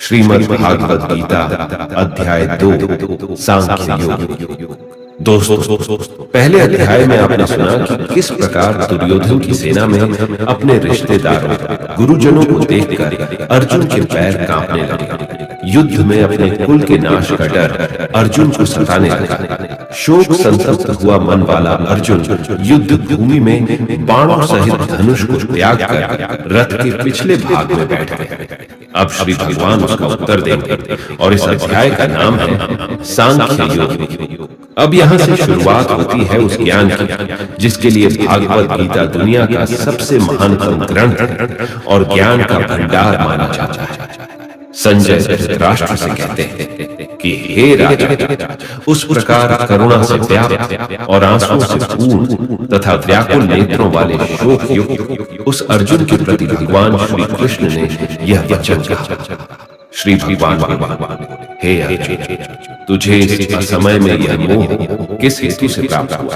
श्रीमद् भागवत गीता अध्याय 2 सांख्य योग। दोस्तों, पहले अध्याय में आपने सुना कि किस प्रकार दुर्योधन की सेना में अपने रिश्तेदारों गुरुजनों को देखकर अर्जुन के पैर कांपने लगे। युद्ध में अपने कुल के नाश का डर अर्जुन को सताने लगा। शोक संतप्त हुआ मन वाला अर्जुन युद्ध भूमि में बाणों सहित धनुष को त्याग कर रथ के पिछले भाग में बैठ गए। अब श्री भगवान उसका उत्तर देंगे और इस अध्याय का नाम है सांख्य योग। अब यहाँ से शुरुआत होती है उस ज्ञान की जिसके लिए भागवत गीता दुनिया का सबसे महानतम ग्रंथ और ज्ञान का भंडार माना जाता है। संजय धृतराष्ट्र से कहते हैं कि हे राजा, उस प्रकार करुणा से व्याप्त और आंसुओं से पूर्ण तथा व्याकुल नेत्रों वाले शोक युक्त उस अर्जुन के प्रति भगवान श्री कृष्ण ने यह वचन कहा। श्री भगवान बोले, हे अर्जुन, तुझे इस असमय में यह मोह किस हेतु से प्राप्त हुआ?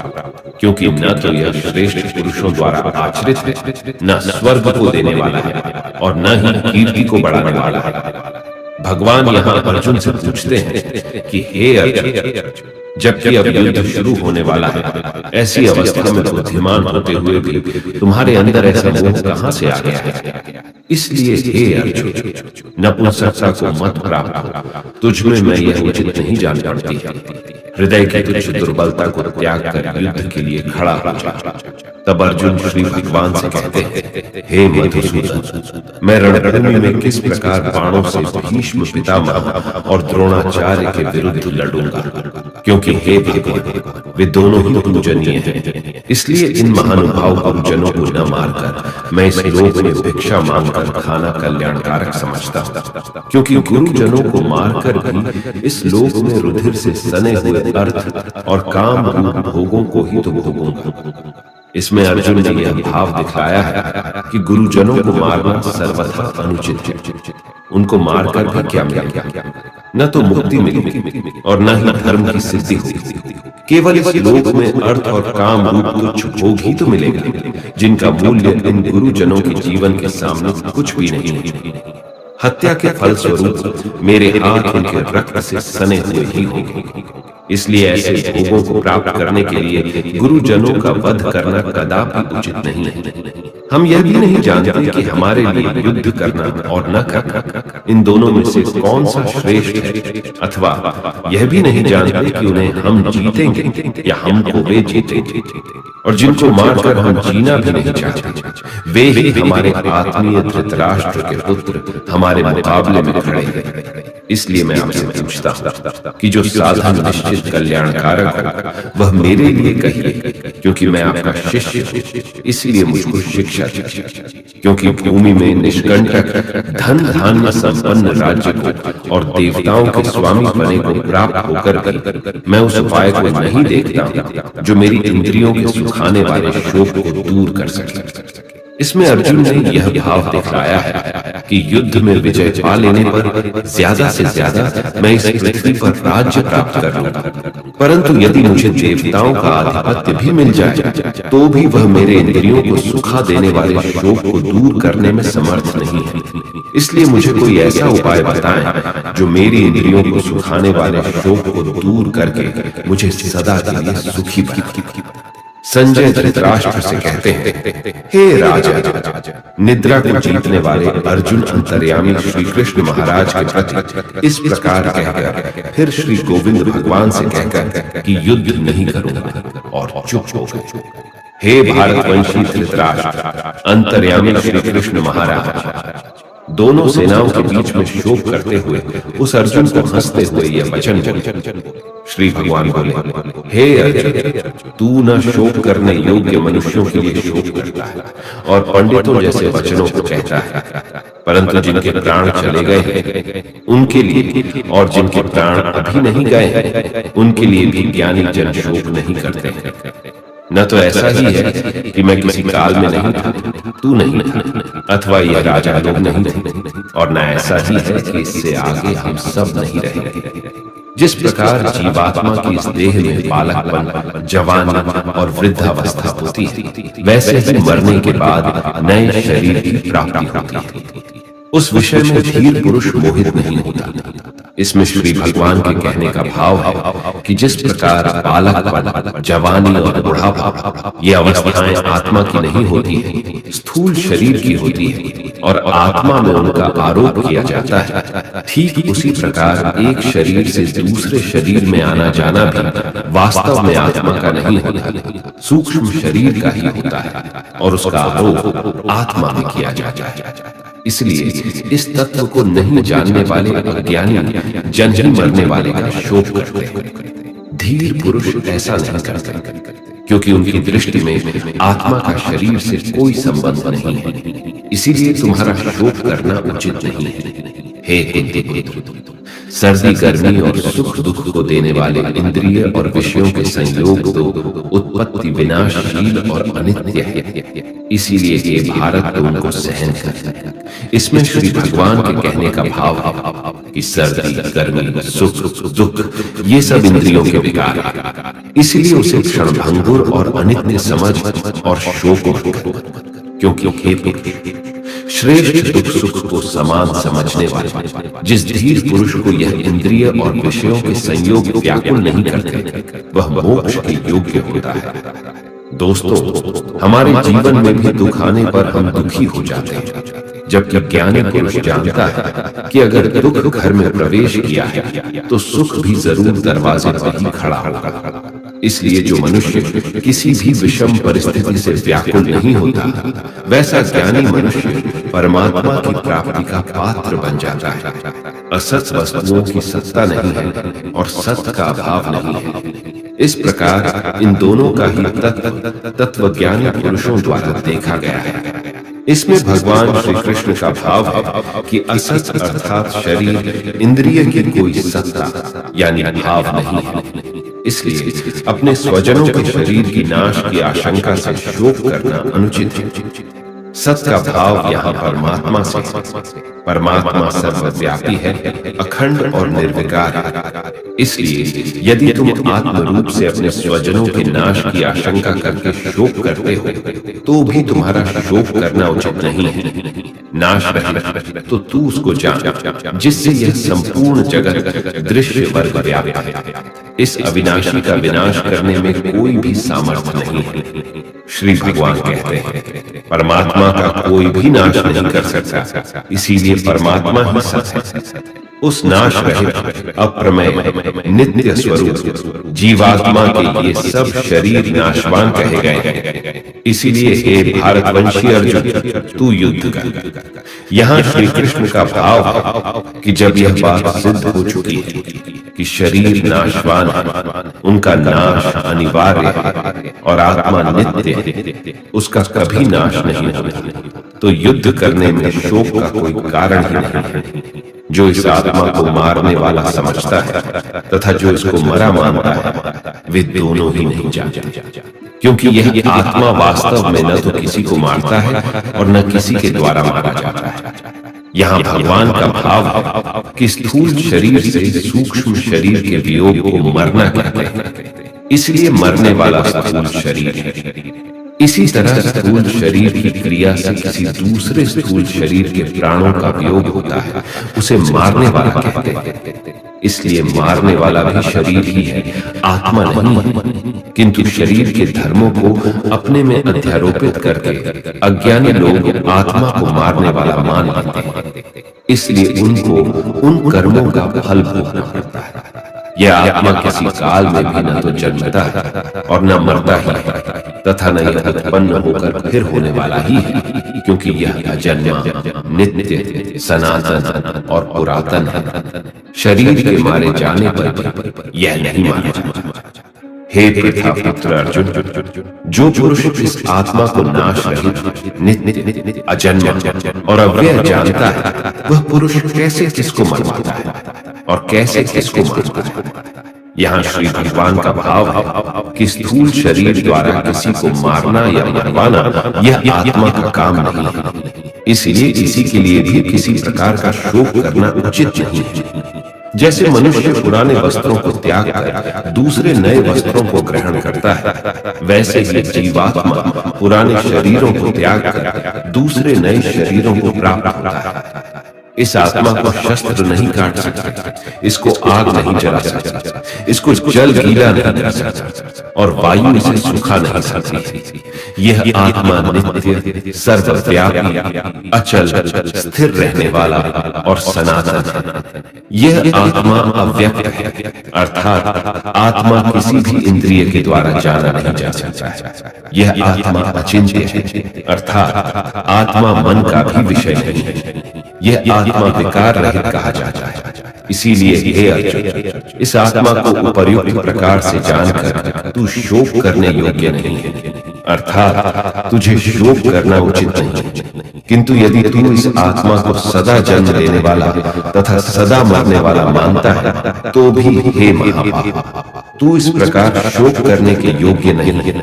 क्योंकि न तो यह श्रेष्ठ पुरुषों द्वारा आचरित है, न स्वर्ग को देने वाला है और न ही कीर्ति को बढ़ाने वाला है। भगवान यहाँ अर्जुन से पूछते हैं कि हे अर्जुन, जबकि अब युद्ध शुरू होने वाला है, ऐसी अवस्था में बुद्धिमान होते हुए भी तुम्हारे अंदर ऐसा मोह कहां से आ गया है? इसलिए हे अर्जुन, नपुंसकता को मत प्राप्त हो, तुझमें मैं यह उचित नहीं जान पड़ती है। हृदय की तुच्छ दुर्बलता को त्याग कर युद्ध के लिए खड़ा हो जा। तब अर्जुन श्री भगवान से कहते हैं, हे मधुसूदन, मैं रणभूमि में किस प्रकार बाणों से भीष्म पितामह और द्रोणाचार्य के विरुद्ध लड़ूंगा, क्योंकि हे भगवान, वे दोनों ही पूजनीय हैं। इसलिए इन महानुभाव गुरुजनों को न मारकर मैं इस लोक में भिक्षा मांगकर खाना कल्याणकारक समझता हूँ, क्योंकि गुरुजनों को मारकर भी इस लोक में रुधिर से सने हुए अर्थ और काम रूप भोगों को ही तो भोगूंगा। इसमें अर्जुन ने यह भाव दिखाया है कि गुरुजनों को मारना सर्वथा अनुचित है। उनको मारकर भी क्या मिलेगा? न तो मुक्ति मिलेगी और न ही धर्म की सिद्धि होगी। केवल इस लोक में अर्थ और काम रूप तुच्छ भोग ही तो मिलेगा, जिनका मूल्य इन गुरुजनों के जीवन के सामने कुछ भी नहीं है। हत्या के फलस्वरूप मेरे हाथ उनके रक्त से सने हुए ही होंगे। इसलिए ऐसे भोगों को प्राप्त करने के लिए गुरुजनों का वध करना कदापि उचित नहीं है। हम यह भी नहीं जानते कि हमारे लिए युद्ध करना और न करना, इन दोनों में से कौन सा श्रेष्ठ है, अथवा यह भी नहीं जानते कि उन्हें हम जीतेंगे या हमको वे जीतेंगे। और जिनको मारकर हम जीना भी नहीं चाहते, वे ही हमारे आत्मीय धृतराष्ट्र के पुत्र हमारे मुकाबले में खड़े हैं। इसलिए मैं आपसे पूछता हूँ कि जो साधन निश्चित कल्याणकारक हो वह मेरे लिए कहिए, क्योंकि मैं आपका शिष्य हूँ। इसलिए मुझको शिक्षा दीजिए, क्योंकि भूमि में निष्कंटक धन धान्य संपन्न राज्य को और देवताओं के स्वामी बने को प्राप्त होकर भी मैं उस उपाय को नहीं देखता जो मेरी इंद्रियों के सुखाने वाले शोक को दूर कर सके। इसमें अर्जुन ने यह भाव दिखाया है कि युद्ध में विजय पा लेने पर ज्यादा से ज्यादा मैं इस पृथ्वी पर राज्य प्राप्त कर लूंगा, परंतु यदि मुझे देवताओं का आधिपत्य भी मिल जाए तो भी वह मेरे इंद्रियों को सुखा देने वाले शोक को दूर करने में समर्थ नहीं है। इसलिए मुझे कोई ऐसा उपाय बताएं जो मेरी इंद्रियों को सुखाने वाले शोक को दूर करके मुझे सदा के लिए सुखी बनाए। संजय धृतराष्ट्र से कहते हैं, हे राजा, निद्रा को जीतने वाले अर्जुन अंतर्यामी श्री कृष्ण महाराज के प्रति इस प्रकार कहकर फिर श्री गोविंद भगवान से कहकर कि युद्ध नहीं करूंगा और चुप हो गए। हे भारतवंशी धृतराष्ट्र, अंतर्यामी श्री कृष्ण महाराज, दोनों सेनाओं के बीच में शोक करते हुए उस अर्जुन को हंसते हुए यह वचन बोले। श्री भगवान बोले, हे अर्जुन, तू न शोक करने योग्य मनुष्यों के लिए शोक करता है और पंडितों जैसे वचनों को कहता है, परंतु जिनके प्राण चले गए हैं उनके लिए और जिनके प्राण अभी नहीं गए हैं उनके लिए भी ज्ञानी जन शोक नहीं करते हैं। न तो ऐसा ही है कि मैं किसी काल में नहीं था, तू नहीं था, अथवा यह राजा लोग नहीं थे, और न ऐसा ही है कि इससे आगे हम सब नहीं रहेंगे। जिस प्रकार जीवात्मा की इस देह में बालकपन, जवानी और वृद्धावस्था होती है, वैसे ही मरने के बाद नए शरीर की प्राप्ति होती है। उस विषय में धीर पुरुष मोहित नहीं होता। इसमें श्री भगवान के कहने का भाव है कि जिस प्रकार बालक, जवानी और बुढ़ापा ये अवस्थाएं आत्मा की नहीं होती हैं, स्थूल शरीर की होती है और आत्मा में उनका आरोप किया जाता है, ठीक उसी प्रकार एक शरीर से दूसरे शरीर में आना जाना भी वास्तव में आत्मा का नहीं होता, सूक्ष्म शरीर का ही होता है और उसका आरोप आत्मा में किया जाता है। इसलिए इस तत्व को नहीं जानने वाले अज्ञानी जन ही मरने वाले का शोक करते हैं। धीर पुरुष ऐसा नहीं करते, क्योंकि उनकी दृष्टि में आत्मा का शरीर से कोई संबंध नहीं है। इसीलिए तुम्हारा शोक करना उचित नहीं है। हे कुंती, सर्दी गर्मी और सुख दुख को देने वाले इंद्रिय और विषयों के संयोग तो उत्पत्ति विनाशशील और अनित्य है, इसीलिए ये भारत उनको सहन कर। इसमें श्री भगवान के कहने का भाव है कि सर्दी गर्मी सुख दुख ये सब इंद्रियों के विकार है, इसलिए उसे क्षणभंगुर और अनित्य समझ और शोक मत कर, क्योंकि श्रेष्ठ दुख सुख को समान समझने वाले जिस धीर पुरुष को यह इंद्रिय और विषयों के संयोग व्याकुल नहीं करते, वह मोक्ष के योग्य होता है। दोस्तों, हमारे जीवन में भी दुख आने पर हम दुखी हो जाते हैं, जबकि ज्ञानी पुरुष जानता है कि अगर दुख घर में प्रवेश किया है तो सुख भी जरूर दरवाजे पर ही खड़ा होगा। इसलिए जो मनुष्य किसी भी विषम परिस्थिति से व्याकुल नहीं होता, वैसा ज्ञानी मनुष्य परमात्मा की प्राप्ति का पात्र बन जाता है। असत वस्तुओं की सत्ता नहीं है और सत्य का अभाव नहीं है। इस प्रकार इन दोनों का ही तत्वज्ञानी पुरुषों द्वारा देखा गया है। इसमें भगवान श्री कृष्ण का भाव है कि असत अर्थात शरीर इंद्रिय की कोई सत्ता यानी भाव नहीं है। इसलिए अपने स्वजनों के शरीर की नाश की आशंका से शोक करना अनुचित है। सत्य का भाव यहाँ परमात्मा से, परमात्मा सर्वव्यापी है, अखंड और निर्विकार है। इसलिए यदि तुम आत्म रूप से अपने स्वजनों के नाश की आशंका करके शोक करते हो, तो भी तुम्हारा शोक करना उचित नहीं है। नाश रहे तो तू उसको जान, जिससे यह संपूर्ण जगत दृश्य वर्ग व्याप्त है। इस अविनाशी का विनाश करने में कोई भी सामर्थ्य नहीं है। श्री भगवान कहते हैं, परमात्मा का कोई भी नाश नहीं कर सकता, इसीलिए परमात्मा ही सत्य है। उस नाश रहित अप्रमेय नित्य स्वरूप जीवात्मा के ये सब शरीर नाशवान कहे गए हैं। इसीलिए हे भारतवंशी अर्जुन, तू युद्ध कर। यहाँ श्री कृष्ण का भाव कि जब यह बात सिद्ध हो चुकी है कि शरीर नाशवान है, उनका नाश अनिवार्य है और आत्मा नित्य है, उसका कभी नाश नहीं होता, तो युद्ध करने में शोक का कोई कारण ही नहीं है। जो इस आत्मा को मारने वाला समझता है तथा जो इसको मरा मानता है, वे दोनों ही नहीं जानते, क्योंकि यह आत्मा वास्तव में न तो किसी को मारता है और न किसी के द्वारा मारा जाता है। यहाँ भगवान का भाव कि स्थूल शरीर से सूक्ष्म शरीर के वियोग को मरना कहते हैं, इसलिए मरने वाला स्थूल शरीर है। इसी तरह स्थूल शरीर की क्रिया से किसी दूसरे स्थूल शरीर के प्राणों का वियोग होता है, उसे मारने वाला कहते हैं। इसलिए मारने वाला भी शरीर ही है, आत्मा नहीं। किंतु शरीर के धर्मों को अपने में अध्यारोपित करके अज्ञानी लोग आत्मा को मारने वाला मान लेते हैं। इसलिए उनको उन कर्मों का फल भोगना पड़ता है। यह आत्मा किसी काल में भी न तो जन्मता है और न मरता है, तथा न यह उत्पन्न होकर फिर होने वाला ही है, क्योंकि यह अजन्मा, नित्य, सनातन और पुरातन है। शरीर के मारे जाने पर यह नहीं माना जाता। हे पृथा पुत्र अर्जुन, जो पुरुष इस आत्मा को नाश रहित, नित्य, अजन्मा और अव्यय जानता है, वह पुरुष कैसे किसको मरवाता है और कैसे किसको मारता है। यहाँ श्री भगवान का भाव है कि स्थूल शरीर द्वारा किसी को मारना या मरवाना यह आत्मा का काम नहीं है। इसलिए किसी के लिए भी किसी प्रकार का शोक करना उचित नहीं है। जैसे मनुष्य पुराने वस्त्रों को त्याग कर दूसरे नए वस्त्रों को ग्रहण करता है, वैसे ही जीवात्मा पुराने शरीरों को त्याग कर दूसरे नए शरीरों को प्राप्त होता है। इस आत्मा को शस्त्र नहीं काट सकते, इसको आग नहीं जला सकता, इसको जल गीला नहीं कर सकता और वायु इसे सुखा नहीं सकती। यह आत्मा नित्य, सर्वव्यापी, अचल, स्थिर रहने वाला और सनातन। यह आत्मा अव्यक्त है, अर्थात आत्मा किसी भी इंद्रिय के द्वारा जाना नहीं जा सकता है। यह आत्मा अचिंत्य है, अर्थात आत्मा मन का भी विषय नहीं है। यह आत्मा विकार रहित कहा जाता है। इसीलिए हे अर्जुन, इस आत्मा को उपर्युक्त प्रकार से जानकर तू शोक करने योग्य नहीं है, अर्थात तुझे शोक करना उचित नहीं। किंतु यदि तू इस आत्मा को सदा जन्म देने वाला तथा सदा मरने वाला मानता है, तो भी हे महापाप, तू इस प्रकार शोक करने के योग्य नहीं है,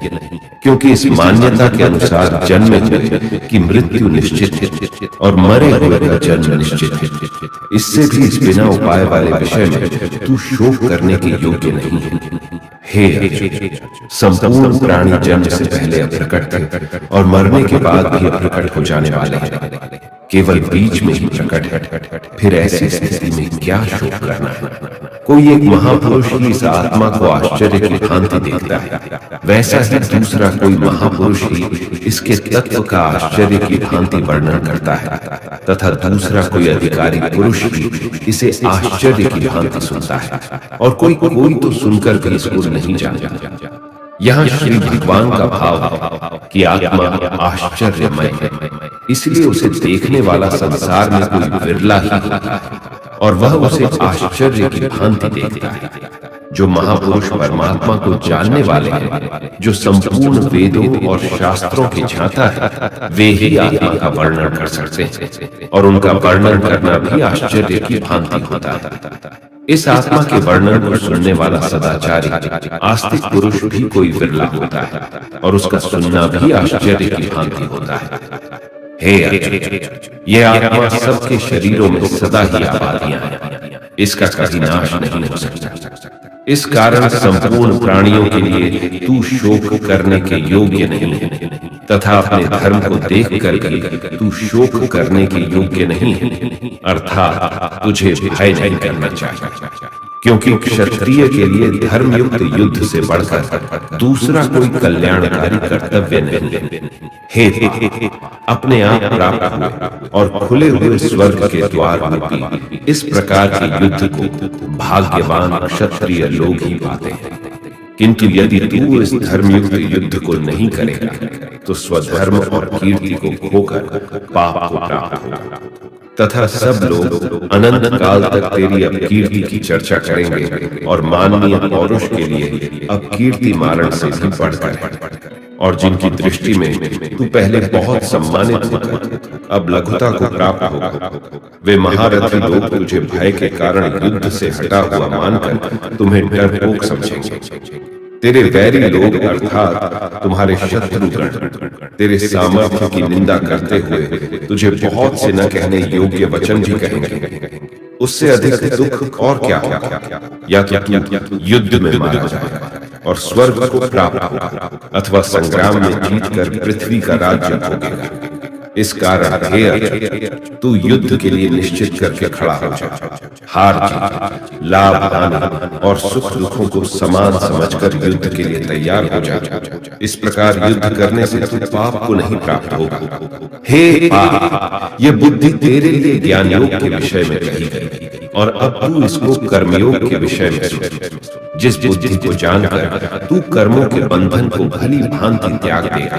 क्योंकि इस मान्यता के अनुसार जन्मे हुए की मृत्यु निश्चित है और मरे हुए का जन्म निश्चित है। इससे भी इस बिना उपाय वाले विषय में तू शोक करने के योग्य नहीं है। हे अर्जुन, संपूर्ण प्राणी जन्म से पहले अप्रकट थे और मरने के बाद भी अप्रकट हो जाने वाले हैं, केवल बीच में ही प्रकट है। फिर ऐसी स्थिति में क्या शोक करना है? कोई एक महापुरुष ही इस आत्मा को आश्चर्य की भांति देखता है, वैसा ही दूसरा कोई महापुरुष ही इसके तत्व का आश्चर्य की भांति वर्णन करता है, तथा दूसरा कोई अधिकारी पुरुष भी इसे आश्चर्य की भांति सुनता है, और कोई तो सुनकर भी इसको नहीं जानता। यहाँ श्री भगवान का भाव है कि आत्मा आश्चर्यमय है, इसलिए उसे देखने वाला संसार में कोई विरला ही होता है और वह उसे आश्चर्य की भांति देखता है। जो महापुरुष परमात्मा को जानने वाले हैं, जो संपूर्ण वेदों और शास्त्रों के ज्ञाता है, वे ही आत्मा का वर्णन कर सकते हैं और उनका वर्णन करना भी आश्चर्य की भांति होता है। इस आत्मा के वर्णन को सुनने वाला सदाचारी आस्तिक पुरुष भी कोई विरला होता है और उसका सुनना भी आश्चर्य की भांति होता है। हे अर्जुन, यह आत्मा सबके शरीरों में सदा ही आबादियां हैं, इसका कभी नाश नहीं हो सकता। इस कारण संपूर्ण प्राणियों के लिए तू शोक करने के योग्य नहीं है, तथा अपने धर्म को देखकर भी तू शोक करने के योग्य नहीं है, अर्थात तुझे भय नहीं करना चाहिए, क्योंकि क्षत्रिय के लिए धर्मयुक्त युद्ध से बढ़कर दूसरा कोई कल्याणकारी कर्तव्य नहीं। हे अपने आप प्राप्त हुए और खुले हुए स्वर्ग के द्वार रूपी इस प्रकार के युद्ध को भाग्यवान क्षत्रिय लोग ही पाते हैं। किंतु यदि तू इस धर्मयुक्त युद्ध को नहीं करेगा तो स्वधर्म और कीर्ति को खोकर पाप को प्राप्त होगा, तथा सब लोग अनंत काल तक तेरी अपकीर्ति की चर्चा करेंगे और माननीय पौरुष के लिए अपकीर्ति मारण से भी बढ़कर, और जिनकी दृष्टि में तू पहले बहुत सम्मानित होकर अब लघुता को प्राप्त होगा, वे महारथी लोग तुझे भय के कारण युद्ध से हटा हुआ मानकर तुम्हें डरपोक समझेंगे। तेरे वैरी लोग अर्थात तुम्हारे शत्रुगण तेरे सामर्थ्य की निंदा करते हुए तुझे बहुत से न कहने योग्य वचन भी कहेंगे। उससे अधिक दुख और क्या होगा? या तू युद्ध में मारा जाएगा और स्वर्ग को प्राप्त होगा, अथवा संग्राम में जीतकर पृथ्वी का राज्य भोगेगा। इस कारण हे अर्जुन, तू युद्ध के लिए निश्चित करके खड़ा हो जा। हार जीत, लाभ हानि और सुख दुखों को समान समझकर युद्ध के लिए तैयार हो जा। इस प्रकार युद्ध करने से तू पाप को नहीं प्राप्त होगा। हे पाप, ये बुद्धि तेरे लिए ज्ञान योग के विषय में कही गई और अब तू इसको कर्मयोग के विषय में सोच। जिस बुद्धि को जानकर तू कर्मों के बंधन को भली भांति त्याग देगा,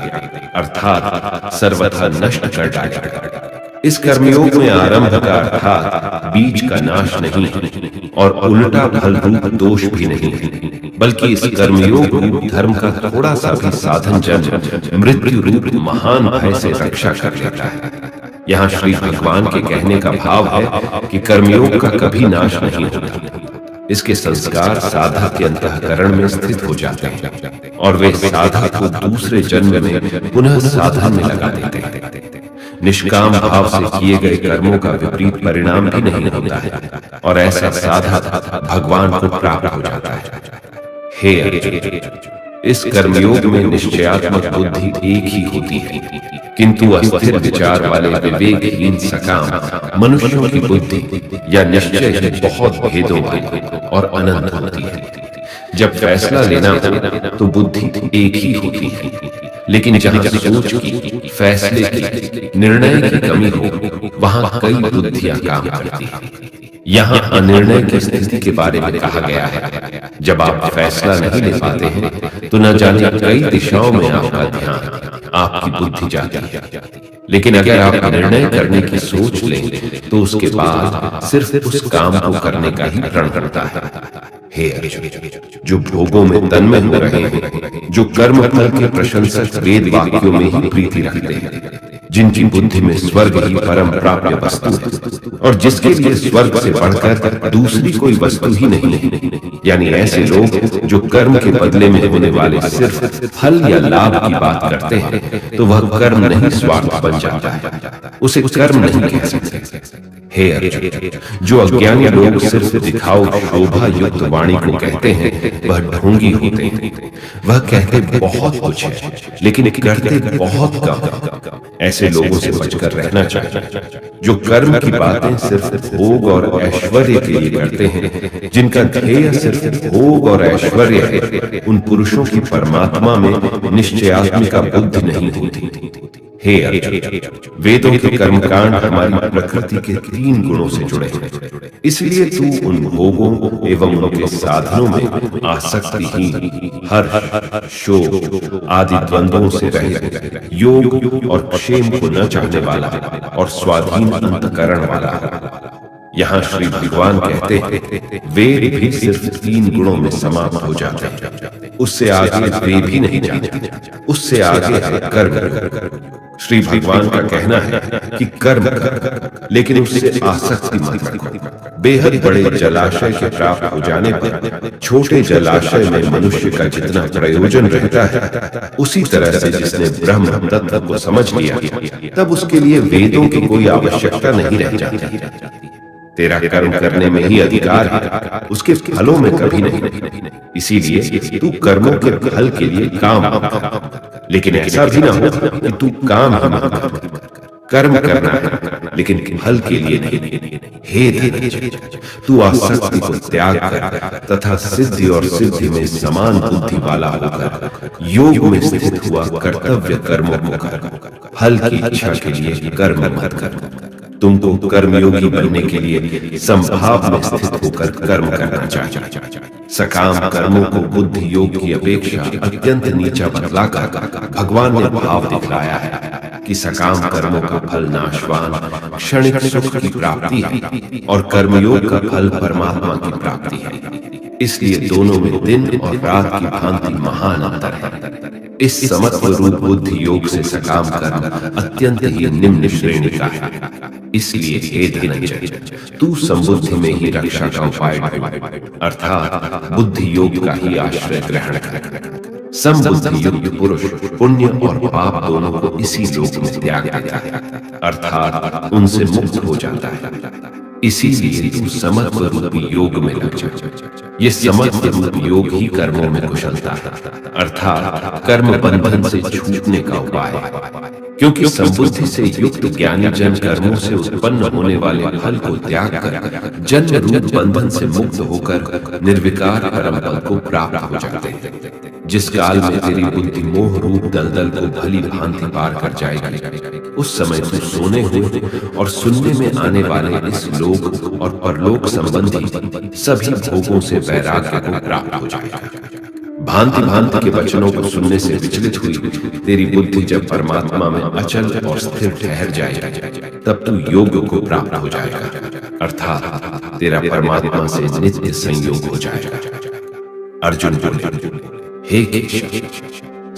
अर्थात सर्वथा नष्ट कर डालेगा। इस कर्मयोग में आरंभ का अर्थात बीज का नाश नहीं और उल्टा फल रूप दोष भी नहीं, बल्कि इस कर्मयोग रूप धर्म का थोड़ा सा भी साधन जन मृत्यु रूप महान भय से रक्षा कर लेता है। यहाँ श्री भगवान के कहने का भाव है कि कर्मयोग का कभी नाश नहीं होता। इसके संस्कार साधक के अंतःकरण में स्थित हो जाते हैं और वे साधक को दूसरे जन्म में पुनः साधन में लगा देते हैं। निष्काम भाव से किए गए कर्मों का विपरीत परिणाम भी नहीं होता है और ऐसा साधक भगवान को प्राप्त हो जाता है। हे अर्जुन, इस कर्मयोग में निश्चयात्मक बुद्धि एक ही होती है, किंतु अस्थिर विचार वाले विवेकहीन सकाम मनुष्यों की बुद्धि या निश्चय ही बहुत भेदों वाली और अनंत होती है। जब फैसला लेना हो तो बुद्धि एक ही होती है, लेकिन जहां सोच की, फैसले की, निर्णय की कमी हो वहां कई बुद्धियां काम करती हैं। यहाँ अनिर्णय की स्थिति के बारे में कहा गया है। जब आप फैसला नहीं ले पाते हैं तो न जाने कई दिशाओं में आपका ध्यान, आपकी बुद्धि जाती है। लेकिन अगर आप निर्णय करने की सोच लें तो उसके बाद सिर्फ उस काम को करने का ही प्रण करता है। हे अर्जुन, जो भोगों में तन्मय हो रहे हैं, जो कर्म फल के प्रशंसक वेद वाक्यों में ही प्रीति रखते हैं, जिनकी बुद्धि में स्वर्ग ही परम प्राप्य वस्तु है और जिसके लिए स्वर्ग से बढ़कर दूसरी कोई वस्तु ही नहीं, यानी ऐसे लोग जो कर्म के बदले में होने वाले सिर्फ फल या लाभ की बात करते हैं, तो वह कर्म नहीं स्वार्थ बन जाता है, उसे कर्म नहीं कह सकते। हे अर्जुन, जो अज्ञानी लोग सिर्फ दिखाओ शोभा युक्त वाणी को कहते हैं, वह ढोंगी होते हैं। वह कहते बहुत कुछ है लेकिन करते बहुत कम। ऐसे लोगों से बचकर रहना चाहिए। जो कर्म की बातें सिर्फ भोग और ऐश्वर्य के लिए करते हैं, जिनका ध्येय सिर्फ भोग और ऐश्वर्य है, उन पुरुषों की परमात्मा में निश्चयात्मिका बुद्धि नहीं होती। हे अर्जुन, वेदों के कर्मकांड हमारी प्रकृति के 3 गुणों से जुड़े हैं, इसलिए तू उन भोगों एवं उनके साधनों में आसक्तिहीन, हर शोक आदि द्वंद्वों से रहित, योग और क्षेम को न चाहने वाला और स्वाधीन अंतकरण वाला। यहाँ श्री भगवान कहते हैं, वेद भी सिर्फ 3 गुणों में समाप्त हो जाते हैं, उससे आगे वे भी नहीं जाते, उससे आगे है कर्म। श्री भगवान का कहना है कि कर्म कर, लेकिन उससे आसक्ति मत रखो। बेहद बड़े जलाशय के प्राप्त हो जाने पर छोटे जलाशय में मनुष्य का जितना प्रयोजन रहता है, उसी तरह से जिसने ब्रह्म तत्व को समझ लिया, तब उसके लिए वेदों की कोई आवश्यकता नहीं रह जाती। तेरा कर्म करने में ही अधिकार है, उसके फलों में कभी नहीं। इसीलिए तू कर्मों के फल के लिए काम मत कर, लेकिन ऐसा भी ना हो कि तू काम ही मत कर। कर्म करना है लेकिन फल के लिए नहीं। हे धनंजय, तू आसक्ति को त्याग कर तथा सिद्धि और सिद्धि में समान बुद्धि वाला होकर योग में स्थित हुआ कर्तव्य कर्मों को कर। फल की इच्छा के लिए कर्म मत कर। तुमको कर्मयोगी बनने के लिए संभाव में स्थित होकर कर्म करना चाहिए। सकाम कर्मों को बुद्धि योग की अपेक्षा अत्यंत नीचा बतलाकर भगवान ने भाव दिखलाया है कि सकाम कर्मों का फल नाशवान क्षणिक सुख की प्राप्ति है और कर्मयोग का फल परमात्मा की प्राप्ति है। इसलिए दोनों में दिन और रात की भांति महान अंतर है। इस समत्व रूप बुद्धि योग से सकाम कर्म अत्यंत ही निम्न श्रेणी का है। इसलिए हे धनंजय, तू संबुद्धि में ही रक्षा का उपाय ढूंढ, अर्थात बुद्धि योग का ही आश्रय ग्रहण कर। संबुद्धि युक्त पुरुष पुण्य और पाप दोनों को इसी लोक में त्याग देता है, अर्थात उनसे मुक्त हो जाता है। इसीलिए तू समत्व रूपी योग में लग जा। ये समत्व रूपी योग ही कर्मों में कुशलता है, अर्थात कर्म बंधन से छूटने का उपाय है। क्योंकि संबुद्धि से युक्त ज्ञानी जन कर्मों से उत्पन्न होने वाले फल को त्याग कर जन्म रूप बंधन से मुक्त होकर निर्विकार परम पद को प्राप्त हो जाते हैं। जिस काल में तेरी बुद्धि मोह रूप दलदल को भली भांति पार कर जाएगी, उस समय तू सोने हो और सुनने में आने वाले इस लोक और परलोक संबंधी सभी भोगों से वैराग्य को प्राप्त हो जाएगा। भांति भांति के वचनों को सुनने से विचलित हुई तेरी बुद्धि जब परमात्मा में अचल और स्थिर ठहर जाएगी, तब तू योग को प्राप्त हो जाएगा, अर्थात तेरा परमात्मा से नित्य संयोग हो जाएगा। अर्जुन बोले, हे केशव,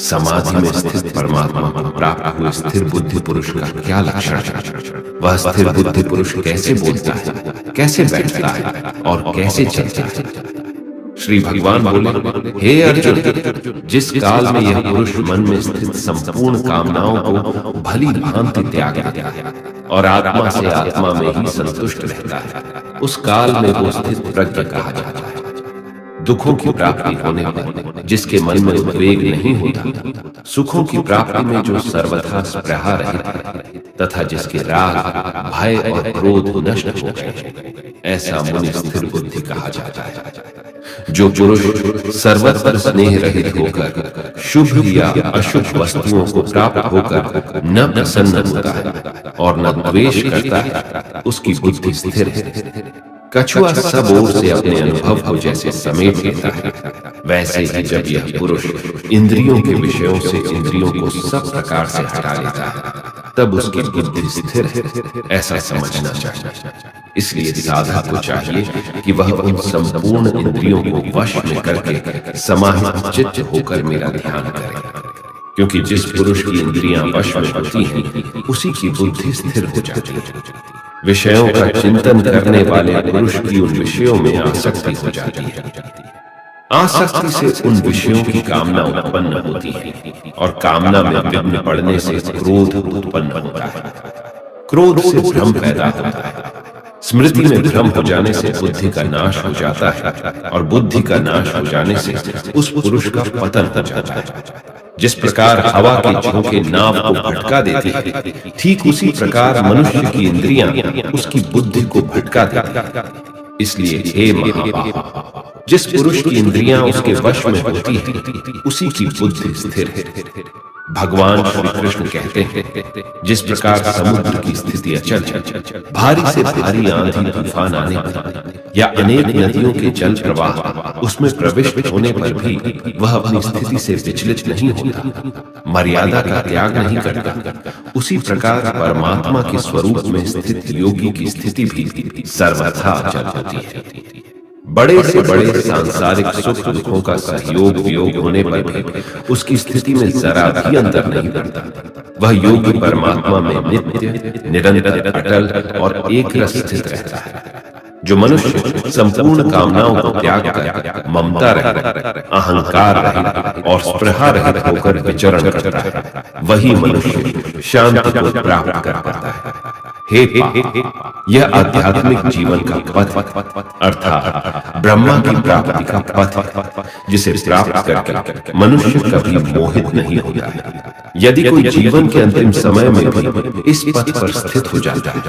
समाधि में स्थित परमात्मा को प्राप्त हुए स्थिर बुद्धि पुरुष का क्या लक्षण है? वह स्थिर बुद्धि पुरुष कैसे बोलता है, कैसे बैठता है और कैसे चलता है? श्री भगवान बोले, हे अर्जुन, जिस काल में यह पुरुष मन में स्थित संपूर्ण कामनाओं को भली भांति त्याग देता है और आत्मा से आत्मा में ही संतुष्ट रहता है, उस काल में वो स्थित प्रज्ञ कहा जाता है। दुखों की प्राप्ति होने पर जिसके मन में उद्वेग नहीं होता, सुखों की प्राप्ति में जो सर्वथा स्पृहा रहित तथा जिसके राग, भय और क्रोध नष्ट हो गए, ऐसा मुनि स्थिर बुद्धि कहा जाता है। जो पुरुष सर्वत्र स्नेह रहित होकर शुभ या अशुभ वस्तुओं को प्राप्त होकर न प्रसन्न होता है और न द्वेष करता है, उसकी बुद्धि स्थिर है। कछुआ सब ओर से अपने अनुभव को जैसे समेट लेता है, वैसे ही जब यह पुरुष इंद्रियों के विषयों से इंद्रियों को सब प्रकार से हटा लेता है, तब उसकी बुद्धि स्थिर है, ऐसा समझना चाहिए। इसलिए साधक को चाहिए कि वह उन संपूर्ण इंद्रियों को वश में करके समाहित चित्त होकर मेरा ध्यान करे, क्योंकि जिस पुरुष की इंद्रियां वश में होती हैं, उसी की बुद्धि स्थिर हो जाती है। विषयों का चिंतन करने वाले पुरुष की उन विषयों में आसक्ति हो जाती है। आसक्ति से उन विषयों की कामना उत्पन्न होती है और कामना में विघ्न पड़ने से क्रोध उत्पन्न होता है। क्रोध से भ्रम पैदा होता है। स्मृति में भ्रम हो जाने से बुद्धि का नाश हो जाता है और बुद्धि का नाश हो जाने से उस पुरुष का पतन हो जाता है। जिस प्रकार हवा के झोंके नाव को भटका देती है, ठीक उसी प्रकार मनुष्य की इंद्रियां उसकी बुद्धि को भटका देती है। इसलिए हे महाबाहो, जिस पुरुष की इंद्रियां उसके वश में होती हैं, उसी की बुद्धि स्थिर है। भगवान श्री कृष्ण कहते हैं, जिस प्रकार समुद्र की स्थिति अचल है, भारी से भारी आंधी तूफान आने पर या अनेक नदियों के जल प्रवाह उसमें प्रविष्ट होने पर भी वह अपनी स्थिति से विचलित नहीं होता, मर्यादा का त्याग नहीं करता, उसी प्रकार परमात्मा के स्वरूप में स्थित योगी की स्थिति भी सर्वथा अचल होती है। बड़े से बड़े सांसारिक सुख दुखों का सहयोग वियोग होने पर भी उसकी स्थिति में जरा भी अंतर नहीं पड़ता। वह योगी परमात्मा में नित्य, निरंतर, अटल और एक रस स्थित रहता है। जो मनुष्य संपूर्ण कामनाओं को त्याग कर ममता रहित, अहंकार रहित और स्पृहा रहित होकर विचरण करता है, वही मनुष्य शांति को प्राप्त कर पाता है। हे पाप, यह आध्यात्मिक जीवन का पथ अर्थात ब्रह्मा की प्राप्ति का पथ, जिसे प्राप्त करके मनुष्य कभी मोहित नहीं होता है। यदि कोई जीवन के अंतिम समय में भी इस पथ पर स्थित हो जाता है,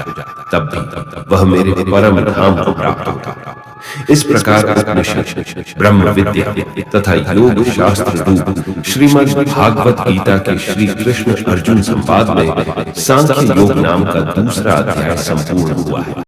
तब भी वह मेरे परम धाम को प्राप्त होता है। इस प्रकार उपनिषद, ब्रह्म विद्या तथा योग शास्त्र रूप श्रीमद् भागवत गीता के श्री कृष्ण अर्जुन संवाद में सांख्य योग नाम का दूसरा अध्याय संपूर्ण हुआ है।